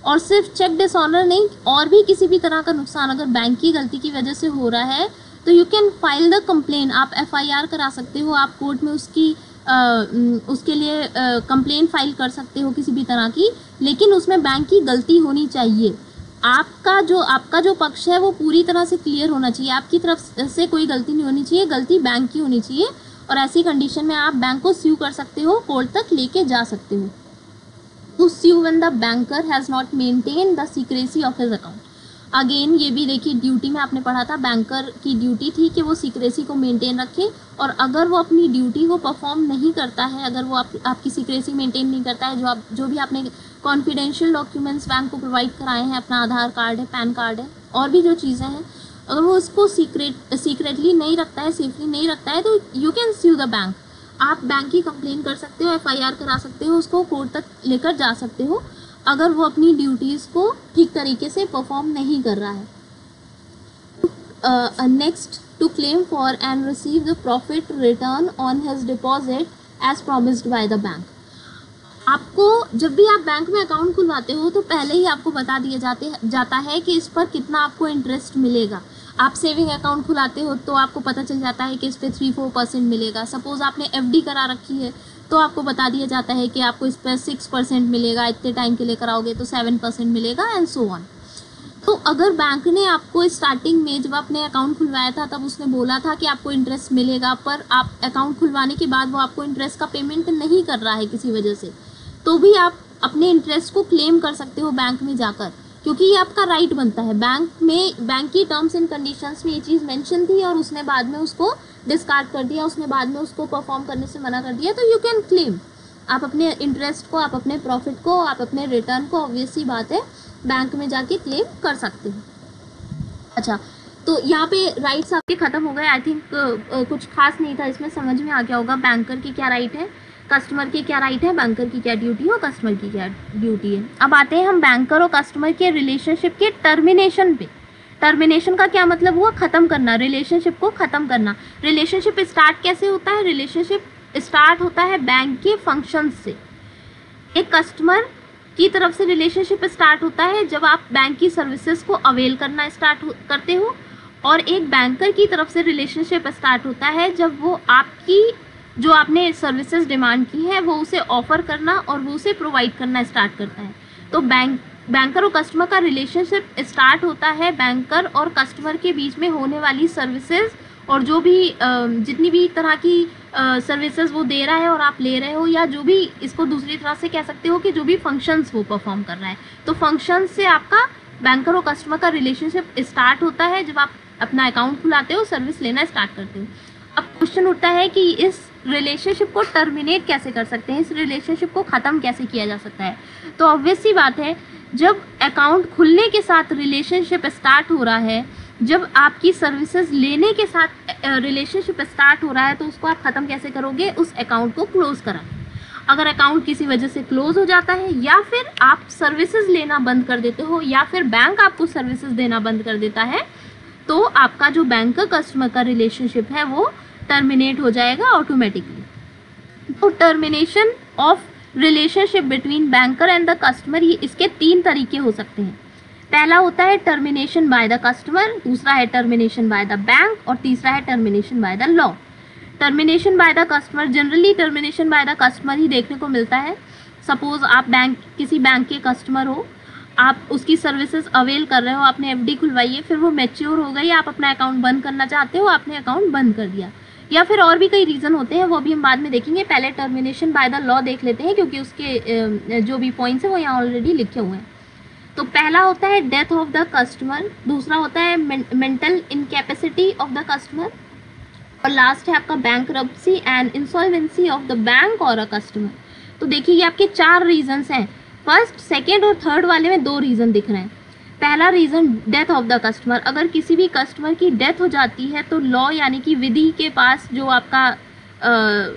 और सिर्फ चेक डिसऑनर नहीं, और भी किसी भी तरह का नुकसान अगर बैंक की गलती की वजह से हो रहा है, तो you can file the complain, आप FIR करा सकते हो, आप कोर्ट में उसके लिए कंप्लेन फाइल कर सकते हो किसी भी तरह की, लेकिन उसमें बैंक की गलती होनी चाहिए। आपका जो पक्ष है वो पूरी तरह से क्लियर होना चाहिए, आपकी तरफ से कोई गलती नहीं होनी चाहिए, गलती बैंक की होनी चाहिए, और ऐसी कंडीशन में आप बैंक को स्यू कर सकते हो, कोर्ट तक लेके जा सकते हो। To sue when the banker has not maintain the secrecy of his account. Again ये भी देखिए, ड्यूटी में आपने पढ़ा था, बैंकर की ड्यूटी थी कि वो सीक्रेसी को मेंटेन रखे, और अगर वो अपनी ड्यूटी को परफॉर्म नहीं करता है, अगर वो आपकी सीक्रेसी मेंटेन नहीं करता है, जो भी आपने कॉन्फिडेंशियल डॉक्यूमेंट्स बैंक को प्रोवाइड कराए हैं, अपना आधार कार्ड है, पैन कार्ड है, और भी जो चीज़ें हैं, अगर वो उसको सीक्रेटली नहीं रखता है, सेफली नहीं रखता है, तो you can sue the bank. आप बैंक की कंप्लेन कर सकते हो, FIR करा सकते हो, उसको कोर्ट तक लेकर जा सकते हो, अगर वो अपनी ड्यूटीज़ को ठीक तरीके से परफॉर्म नहीं कर रहा है। Next, to claim for and receive the profit return on his deposit as promised by the bank. आपको जब भी आप बैंक में अकाउंट खुलवाते हो तो पहले ही आपको बता दिया जाता है कि इस पर कितना आपको इंटरेस्ट मिलेगा। आप सेविंग अकाउंट खुलाते हो तो आपको पता चल जाता है कि इस पर 3-4% मिलेगा। सपोज़ आपने FD करा रखी है तो आपको बता दिया जाता है कि आपको इस पर 6% मिलेगा, इतने टाइम के लिए कराओगे तो 7% मिलेगा, एंड सो ऑन। तो अगर बैंक ने आपको स्टार्टिंग में जब आपने अकाउंट खुलवाया था तब उसने बोला था कि आपको इंटरेस्ट मिलेगा, पर आप अकाउंट खुलवाने के बाद वो आपको इंटरेस्ट का पेमेंट नहीं कर रहा है किसी वजह से, तो भी आप अपने इंटरेस्ट को क्लेम कर सकते हो बैंक में जाकर, क्योंकि ये आपका राइट बनता है। बैंक की टर्म्स एंड कंडीशंस में ये चीज़ मेंशन थी और उसने बाद में उसको डिस्कार्ड कर दिया, उसने बाद में उसको परफॉर्म करने से मना कर दिया, तो यू कैन क्लेम। आप अपने इंटरेस्ट को, आप अपने प्रॉफिट को, आप अपने रिटर्न को, ऑब्वियस सी बात है, बैंक में जाके क्लेम कर सकते हो। अच्छा, तो यहाँ पे राइट्स आपके ख़त्म हो गए। आई थिंक कुछ खास नहीं था इसमें, समझ में आ गया होगा बैंकर की क्या राइट है, कस्टमर की क्या राइट है, बैंकर की क्या ड्यूटी है और कस्टमर की क्या ड्यूटी है। अब आते हैं हम बैंकर और कस्टमर के रिलेशनशिप के टर्मिनेशन पे। टर्मिनेशन का क्या मतलब हुआ? ख़त्म करना, रिलेशनशिप को ख़त्म करना। रिलेशनशिप स्टार्ट कैसे होता है? रिलेशनशिप स्टार्ट होता है बैंक के फंक्शन से। एक कस्टमर की तरफ से रिलेशनशिप स्टार्ट होता है जब आप बैंक की सर्विसेज को अवेल करना स्टार्ट करते हो, और एक बैंकर की तरफ से रिलेशनशिप स्टार्ट होता है जब वो आपकी जो आपने सर्विसेज डिमांड की है वो उसे ऑफर करना और वो उसे प्रोवाइड करना स्टार्ट करता है। तो बैंकर और कस्टमर का रिलेशनशिप स्टार्ट होता है बैंकर और कस्टमर के बीच में होने वाली सर्विसेज, और जो भी जितनी भी तरह की सर्विसेज वो दे रहा है और आप ले रहे हो, या जो भी इसको दूसरी तरह से कह सकते हो कि जो भी फंक्शंस वो परफॉर्म कर रहा है, तो फंक्शंस से आपका बैंकर और कस्टमर का रिलेशनशिप स्टार्ट होता है जब आप अपना अकाउंट खुलाते हो, सर्विस लेना स्टार्ट करते हो। अब क्वेश्चन उठता है कि इस रिलेशनशिप को टर्मिनेट कैसे कर सकते हैं, इस रिलेशनशिप को ख़त्म कैसे किया जा सकता है। तो ऑब्वियस सी बात है, जब अकाउंट खुलने के साथ रिलेशनशिप स्टार्ट हो रहा है, जब आपकी सर्विसेज लेने के साथ रिलेशनशिप स्टार्ट हो रहा है, तो उसको आप ख़त्म कैसे करोगे? उस अकाउंट को क्लोज करा। अगर अकाउंट किसी वजह से क्लोज हो जाता है, या फिर आप सर्विसेज लेना बंद कर देते हो, या फिर बैंक आपको सर्विसेज देना बंद कर देता है, तो आपका जो बैंक कस्टमर का रिलेशनशिप है वो टर्मिनेट हो जाएगा ऑटोमेटिकली। तो termination of relationship between banker and the customer, ये इसके 3 तरीके हो सकते हैं। पहला होता है टर्मिनेशन बाय द कस्टमर, दूसरा है टर्मिनेशन बाय द बैंक और तीसरा है termination by the law. Termination by the customer, generally termination by the customer ही देखने को मिलता है। सपोज आप किसी बैंक के कस्टमर हो, आप उसकी सर्विसेज अवेल कर रहे हो, आपने एफडी खुलवाई है, फिर वो मैच्योर हो गई, आप अपना अकाउंट बंद करना चाहते हो, आपने अकाउंट बंद कर दिया, या फिर और भी कई रीज़न होते हैं, वो भी हम बाद में देखेंगे। पहले टर्मिनेशन बाय द लॉ देख लेते हैं, क्योंकि उसके जो भी पॉइंट्स हैं वो यहाँ ऑलरेडी लिखे हुए हैं। तो पहला होता है डेथ ऑफ द कस्टमर, दूसरा होता है mental incapacity of the customer, और लास्ट है आपका bankruptcy and insolvency of the bank और अ कस्टमर। तो देखिए ये आपके 4 रीजंस हैं। फर्स्ट, सेकेंड और थर्ड वाले में 2 रीज़न दिख रहे हैं। पहला reason death of the customer, अगर किसी भी कस्टमर की डेथ हो जाती है तो लॉ यानी कि विधि के पास जो आपका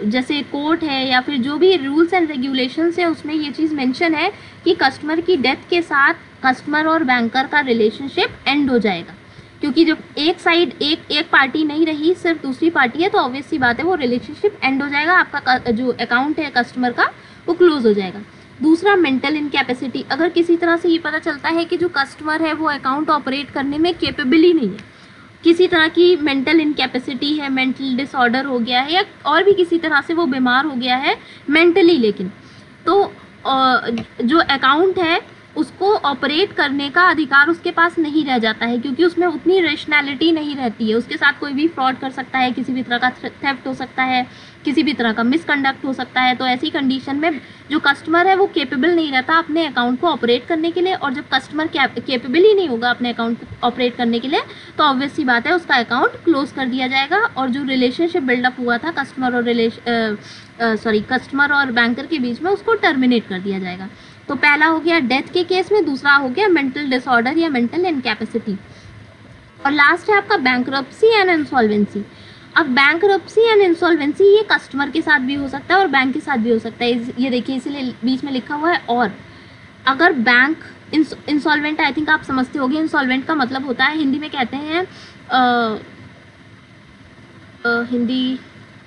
जैसे कोर्ट है या फिर जो भी रूल्स एंड रेगुलेशंस है उसमें ये चीज़ मेंशन है कि कस्टमर की डेथ के साथ कस्टमर और बैंकर का रिलेशनशिप एंड हो जाएगा, क्योंकि जब एक साइड एक पार्टी नहीं रही, सिर्फ दूसरी पार्टी है, तो ऑब्वियस सी बात है वो रिलेशनशिप एंड हो जाएगा, आपका जो अकाउंट है कस्टमर का वो क्लोज हो जाएगा। दूसरा, मेंटल इनकैपेसिटी, अगर किसी तरह से ये पता चलता है कि जो कस्टमर है वो अकाउंट ऑपरेट करने में केपेबल ही नहीं है, किसी तरह की मेंटल इनकैपेसिटी है, मेंटल डिसऑर्डर हो गया है या और भी किसी तरह से वो बीमार हो गया है मेंटली, लेकिन तो जो अकाउंट है उसको ऑपरेट करने का अधिकार उसके पास नहीं रह जाता है, क्योंकि उसमें उतनी रेशनैलिटी नहीं रहती है। उसके साथ कोई भी फ्रॉड कर सकता है, किसी भी तरह का थेफ्ट हो सकता है, किसी भी तरह का मिसकंडक्ट हो सकता है। तो ऐसी कंडीशन में जो कस्टमर है वो केपेबल नहीं रहता अपने अकाउंट को ऑपरेट करने के लिए, और जब कस्टमर केपेबल ही नहीं होगा अपने अकाउंट को ऑपरेट करने के लिए तो ऑब्वियस सी बात है उसका अकाउंट क्लोज कर दिया जाएगा, और जो रिलेशनशिप बिल्डअप हुआ था कस्टमर और बैंकर के बीच में उसको टर्मिनेट कर दिया जाएगा। तो पहला हो गया डेथ के केस में, दूसरा हो गया मेंटल डिसऑर्डर या मेंटल इनकैपेसिटी, और लास्ट है आपका बैंकरप्सी एंड इंसॉल्वेंसी। अब बैंकरप्सी एंड इंसॉल्वेंसी ये कस्टमर के साथ भी हो सकता है और बैंक के साथ भी हो सकता है। ये देखिए इसीलिए बीच में लिखा हुआ है और। अगर बैंक इंसॉल्वेंट, आई थिंक आप समझते होंगे इंसॉल्वेंट का मतलब होता है, हिंदी में कहते हैं हिंदी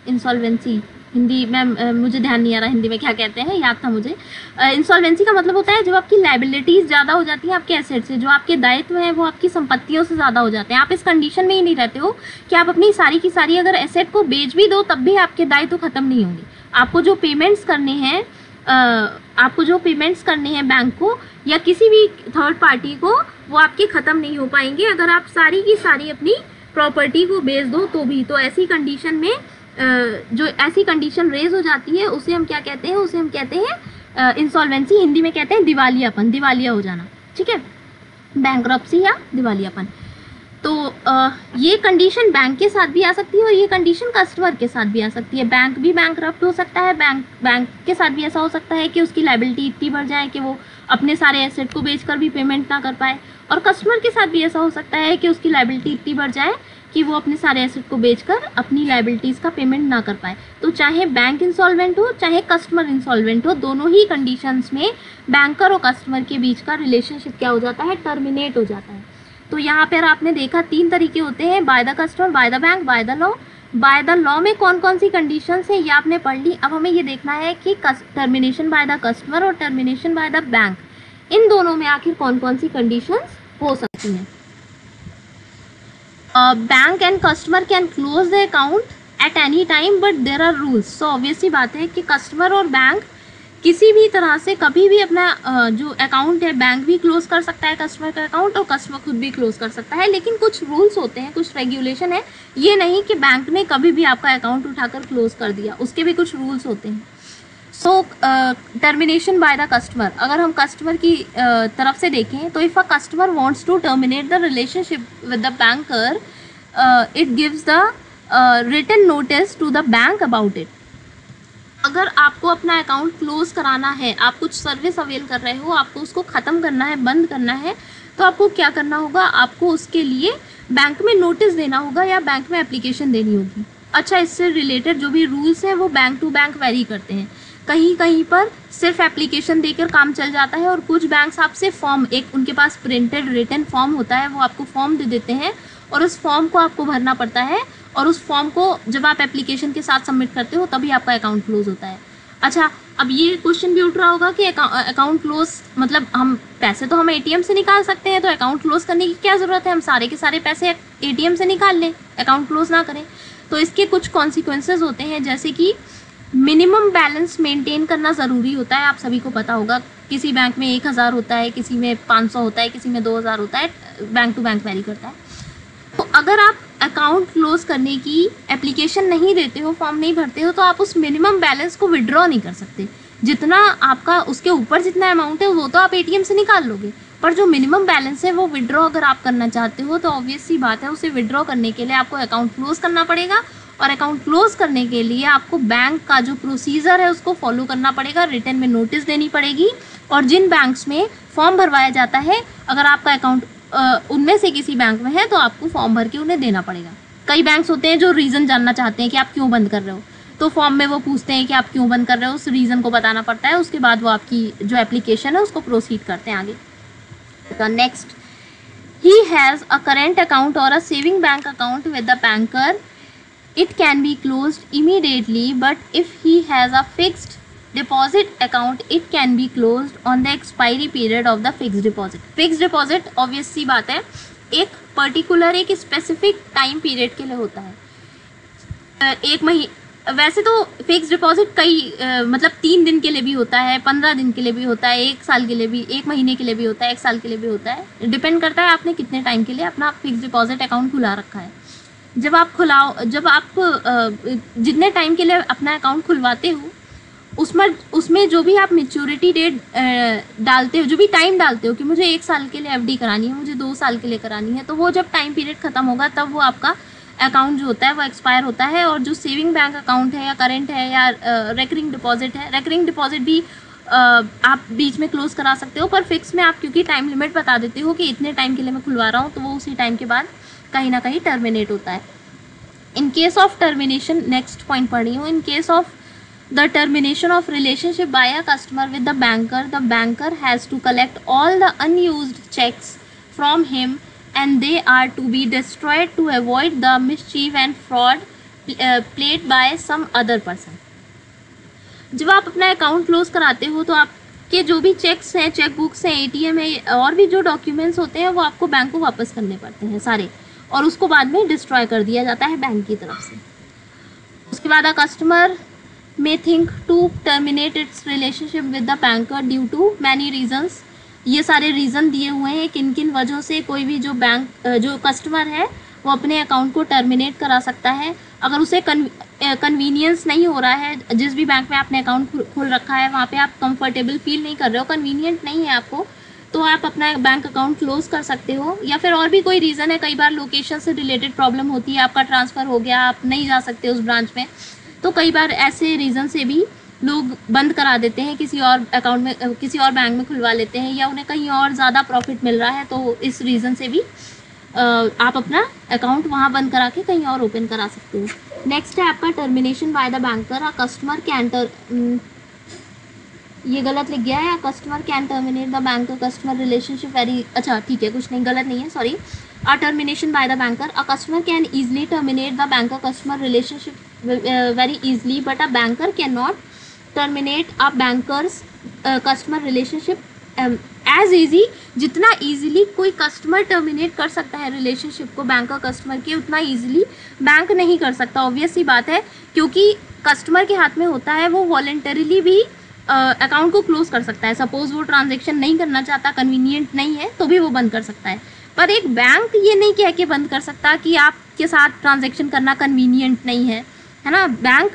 इंसॉल्वेंसी, हिंदी में मुझे ध्यान नहीं आ रहा हिंदी में क्या कहते हैं, याद था मुझे। इंसॉल्वेंसी का मतलब होता है जब आपकी लायबिलिटीज़ ज़्यादा हो जाती हैं आपके एसेट से, जो आपके दायित्व हैं वो आपकी संपत्तियों से ज़्यादा हो जाते हैं। आप इस कंडीशन में ही नहीं रहते हो कि आप अपनी सारी की सारी अगर एसेट को बेच भी दो तब भी आपके दायित्व ख़त्म नहीं होंगे। आपको जो पेमेंट्स करने हैं बैंक को या किसी भी थर्ड पार्टी को, वो आपके ख़त्म नहीं हो पाएंगे अगर आप सारी की सारी अपनी प्रॉपर्टी को बेच दो तो भी। तो ऐसी कंडीशन में जो ऐसी कंडीशन रेज हो जाती है उसे हम क्या कहते हैं, उसे हम कहते हैं इंसॉल्वेंसी, हिंदी में कहते हैं दिवालियापन, दिवालिया हो जाना, ठीक है, बैंकरप्सी या दिवालियापन। तो ये कंडीशन बैंक के साथ भी आ सकती है और ये कंडीशन कस्टमर के साथ भी आ सकती है। बैंक भी बैंकरप्ट हो सकता है, बैंक के साथ भी ऐसा हो सकता है कि उसकी लायबिलिटी इतनी बढ़ जाए कि वो अपने सारे एसेट को बेचकर भी पेमेंट ना कर पाए, और कस्टमर के साथ भी ऐसा हो सकता है कि उसकी लायबिलिटी इतनी बढ़ जाए कि वो अपने सारे एसेट को बेचकर अपनी लायबिलिटीज़ का पेमेंट ना कर पाए। तो चाहे बैंक इंसॉल्वेंट हो चाहे कस्टमर इंसॉल्वेंट हो, दोनों ही कंडीशंस में बैंकर और कस्टमर के बीच का रिलेशनशिप क्या हो जाता है, टर्मिनेट हो जाता है। तो यहाँ पर आपने देखा 3 तरीके होते हैं, bye the customer, bye the bank, bye the law. Bye the law में कौन कौन सी कंडीशंस है ये आपने पढ़ ली। अब हमें ये देखना है कि टर्मिनेशन बाय द कस्टमर और टर्मिनेशन बाय द बैंक, इन दोनों में आखिर कौन कौन सी कंडीशंस हो सकती हैं। Bank and customer can close the account at any time but there are rules. So obvious सी बात है कि कस्टमर और बैंक किसी भी तरह से कभी भी अपना जो अकाउंट है, बैंक भी क्लोज कर सकता है कस्टमर का अकाउंट और कस्टमर खुद भी क्लोज कर सकता है, लेकिन कुछ रूल्स होते हैं, कुछ रेगुलेशन है। ये नहीं कि बैंक ने कभी भी आपका अकाउंट उठाकर क्लोज कर दिया, उसके भी कुछ रूल्स होते हैं। So termination by the customer, अगर हम कस्टमर की तरफ से देखें तो if a customer wants to terminate the relationship with the banker, it gives the written notice to the bank about it. अगर आपको अपना अकाउंट क्लोज कराना है, आप कुछ सर्विस अवेल कर रहे हो, आपको उसको ख़त्म करना है, बंद करना है, तो आपको क्या करना होगा, आपको उसके लिए बैंक में नोटिस देना होगा या बैंक में एप्लीकेशन देनी होगी। अच्छा, इससे रिलेटेड जो भी रूल्स हैं वो बैंक टू बैंक वेरी करते हैं। कहीं कहीं पर सिर्फ एप्लीकेशन देकर काम चल जाता है और कुछ बैंक्स आपसे फॉर्म, एक उनके पास प्रिंटेड रिटन फॉर्म होता है, वो आपको फॉर्म दे देते हैं और उस फॉर्म को आपको भरना पड़ता है और उस फॉर्म को जब आप एप्लीकेशन के साथ सबमिट करते हो तभी आपका अकाउंट क्लोज होता है। अच्छा, अब ये क्वेश्चन भी उठ रहा होगा कि अकाउंट क्लोज मतलब हम पैसे तो हम एटीएम से निकाल सकते हैं, तो अकाउंट क्लोज करने की क्या ज़रूरत है, हम सारे के सारे पैसे एटीएम से निकाल लें, अकाउंट क्लोज ना करें। तो इसके कुछ कॉन्सिक्वेंसेज होते हैं, जैसे कि मिनिमम बैलेंस मेंटेन करना ज़रूरी होता है। आप सभी को पता होगा किसी बैंक में 1000 होता है, किसी में 500 होता है, किसी में 2000 होता है, बैंक टू बैंक वेरी करता है। तो अगर आप अकाउंट क्लोज करने की एप्लीकेशन नहीं देते हो, फॉर्म नहीं भरते हो, तो आप उस मिनिमम बैलेंस को विड्रॉ नहीं कर सकते। जितना आपका उसके ऊपर जितना अमाउंट है वो तो आप एटीएम से निकाल लोगे, पर जो मिनिमम बैलेंस है वो विड्रॉ अगर आप करना चाहते हो तो ऑब्वियस सी बात है, उसे विड्रॉ करने के लिए आपको अकाउंट क्लोज करना पड़ेगा। और अकाउंट क्लोज करने के लिए आपको बैंक का जो प्रोसीजर है उसको फॉलो करना पड़ेगा, रिटर्न में नोटिस देनी पड़ेगी। और जिन बैंक्स में फॉर्म भरवाया जाता है, अगर आपका अकाउंट उनमें से किसी बैंक में है तो आपको फॉर्म भर के उन्हें देना पड़ेगा। कई बैंक्स होते हैं जो रीज़न जानना चाहते हैं कि आप क्यों बंद कर रहे हो, तो फॉर्म में वो पूछते हैं कि आप क्यों बंद कर रहे हो, उस रीज़न को बताना पड़ता है। उसके बाद वो आपकी जो एप्लीकेशन है उसको प्रोसीड करते हैं आगे। Next, he has a current account और a saving bank account with the banker, it can be closed immediately, but if he has a fixed deposit account it can be closed on the expiry period of the fixed deposit. fixed deposit obvious सी बात है, एक particular एक specific time period के लिए होता है। एक महीने, वैसे तो फिक्स डिपॉजिट कई मतलब 3 दिन के लिए भी होता है, 15 दिन के लिए भी होता है, 1 साल के लिए भी, 1 महीने के लिए भी होता है, 1 साल के लिए भी होता है। डिपेंड करता है आपने कितने टाइम के लिए अपना फिक्स डिपॉजिट अकाउंट खुला रखा है। जब आप जितने टाइम के लिए अपना अकाउंट खुलवाते हो उसमें जो भी आप मैच्योरिटी डेट डालते हो, जो भी टाइम डालते हो कि मुझे 1 साल के लिए एफडी करानी है, मुझे 2 साल के लिए करानी है, तो वो जब टाइम पीरियड ख़त्म होगा तब वो आपका अकाउंट जो होता है वो एक्सपायर होता है। और जो सेविंग बैंक अकाउंट है या करेंट है या रेकरिंग डिपॉजिट है, रेकरिंग डिपॉजिट भी आप बीच में क्लोज करा सकते हो, पर फिक्स में आप क्योंकि टाइम लिमिट बता देते हो कि इतने टाइम के लिए मैं खुलवा रहा हूँ, तो वो उसी टाइम के बाद कहीं ना कहीं टर्मिनेट होता है। In case of termination, next point पढ़ रही हूँ, in case of the termination of relationship by a customer with the banker has to collect all the unused cheques from him and they are to be destroyed to avoid the mischief and fraud played by some other person. जब आप अपना account close कराते हो तो आपके जो भी checks हैं, चेक बुक्स हैं, एटीएम है और भी जो डॉक्यूमेंट्स होते हैं वो आपको बैंक को वापस करने पड़ते हैं सारे, और उसको बाद में डिस्ट्रॉय कर दिया जाता है बैंक की तरफ से। उसके बाद a customer may think to terminate its relationship with the banker due to many reasons. ये सारे रीज़न दिए हुए हैं किन किन वजहों से कोई भी जो कस्टमर है वो अपने अकाउंट को टर्मिनेट करा सकता है। अगर उसे कन्वीनियंस नहीं हो रहा है, जिस भी बैंक में आपने अकाउंट खोल रखा है वहाँ पे आप कंफर्टेबल फील नहीं कर रहे हो, कन्वीनियंट नहीं है आपको, तो आप अपना बैंक अकाउंट क्लोज कर सकते हो। या फिर और भी कोई रीज़न है, कई बार लोकेशन से रिलेटेड प्रॉब्लम होती है, आपका ट्रांसफ़र हो गया, आप नहीं जा सकते उस ब्रांच में, तो कई बार ऐसे रीज़न से भी लोग बंद करा देते हैं, किसी और अकाउंट में किसी और बैंक में खुलवा लेते हैं, या उन्हें कहीं और ज़्यादा प्रॉफिट मिल रहा है, तो इस रीज़न से भी आप अपना अकाउंट वहाँ बंद करा के कहीं और ओपन करा सकते हो। नेक्स्ट है आपका termination by the banker. A customer can ये गलत लिख गया है, customer can terminate the bank customer relationship very, अच्छा ठीक है, कुछ नहीं गलत नहीं है, sorry. A termination by the banker, a customer can easily terminate the bank customer relationship very easily, but a banker can not terminate a banker's customer relationship as easy. जितना easily कोई कस्टमर टर्मिनेट कर सकता है relationship को bank और customer के, उतना easily bank नहीं कर सकता। ऑब्वियस सी बात है, क्योंकि कस्टमर के हाथ में होता है, वो वॉलंटरीली भी अकाउंट को क्लोज कर सकता है। सपोज वो ट्रांजैक्शन नहीं करना चाहता, कन्वीनियंट नहीं है, तो भी वो बंद कर सकता है। पर एक बैंक ये नहीं कह के बंद कर सकता कि आपके साथ ट्रांजैक्शन करना कन्वीनियंट नहीं है, है ना। बैंक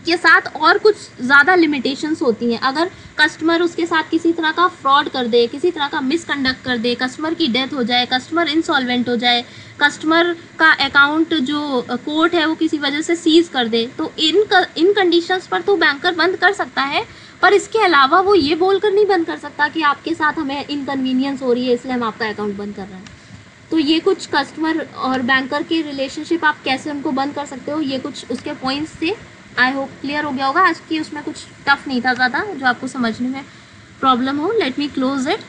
के साथ और कुछ ज़्यादा लिमिटेशंस होती हैं। अगर कस्टमर उसके साथ किसी तरह का फ्रॉड कर दे, किसी तरह का मिसकंडक्ट कर दे, कस्टमर की डेथ हो जाए, कस्टमर इंसॉल्वेंट हो जाए, कस्टमर का अकाउंट जो कोर्ट है वो किसी वजह से सीज कर दे, तो इन कंडीशंस पर तो बैंकर बंद कर सकता है। पर इसके अलावा वो ये बोलकर नहीं बंद कर सकता कि आपके साथ हमें इनकन्वीनियंस हो रही है इसलिए हम आपका अकाउंट बंद कर रहे हैं। तो ये कुछ कस्टमर और बैंकर की रिलेशनशिप आप कैसे उनको बंद कर सकते हो, ये कुछ उसके पॉइंट्स थे। आई होप क्लियर हो गया होगा आज की, उसमें कुछ टफ नहीं था ज़्यादा जो आपको समझने में प्रॉब्लम हो। Let me close it.